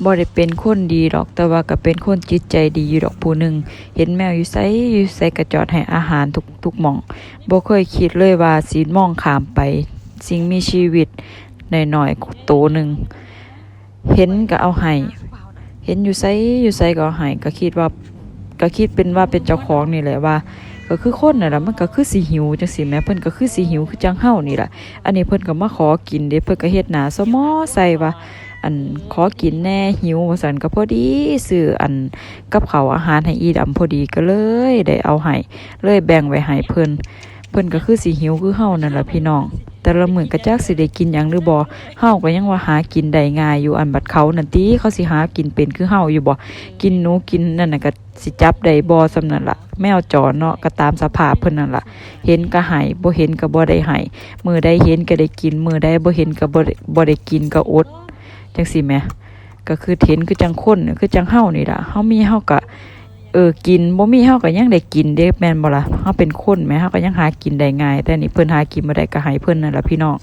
บ่ได้เป็นคนดีดอกแต่ว่าก็เป็นคนจิตใจดีอยู่ดอกผู้หนึ่งเห็นแมวอยู่ไสก็จอดให้อาหารทุกหม่องบ่เคยคิดเลยว่าสิมองข้ามไปสิ่งมีชีวิตน้อยๆตัวหนึ่งเห็นก็เอาให้เห็นอยู่ไสก็เอาให้ก็คิดเป็นว่าเป็นเจ้าของนี่แหละว่าก็คือคนน่ะล่ะมันก็คือสิหิวจังซี่แหมเพิ่นก็คือสิหิวคือจังเฮานี่ล่ะอันนี้เพิ่นก็มาขอกินเด้เพิ่นก็เฮ็ดหน้าซะม้อใส่ว่าอันขอกินแน่หิวว่าซั่นก็พอดีซื้ออันกับข้าวอาหารให้อีดำพอดีก็เลยได้เอาให้เลยแบ่งไว้ให้เพิ่นก็คือสิหิวคือเฮานั่นล่ะพี่น้องแต่ละมื้อก็จักสิได้กินหยังหรือบ่เฮาก็ยังว่าหากินได้ง่ายอยู่อันบัดเขานั่นติเขาสิหากินเป็นคือเฮาอยู่บ่กินหนูกินนั่นน่ะก็สิจับได้บ่ส่ำนั่นล่ะแมวจรเนาะก็ตามสภาพเพิ่นนั่นล่ะเห็นก็ให้บ่เห็นก็บ่ได้ให้มื้อใดเห็นก็ได้กินมื้อใดบ่เห็นก็บ่ได้กินก็อดจังซี่แหมก็คือเห็นคือจังคนคือจังเฮานี่ล่ะเฮามีเฮาก็กินบ่มีเฮาก็ยังได้กินเด้แม่นบ่ล่ะเฮาเป็นคนแหมเฮาก็ยังหากินได้ง่ายแต่นี่เพิ่นหากินบ่ได้ก็ให้เพิ่นนั่นล่ะพี่น้อง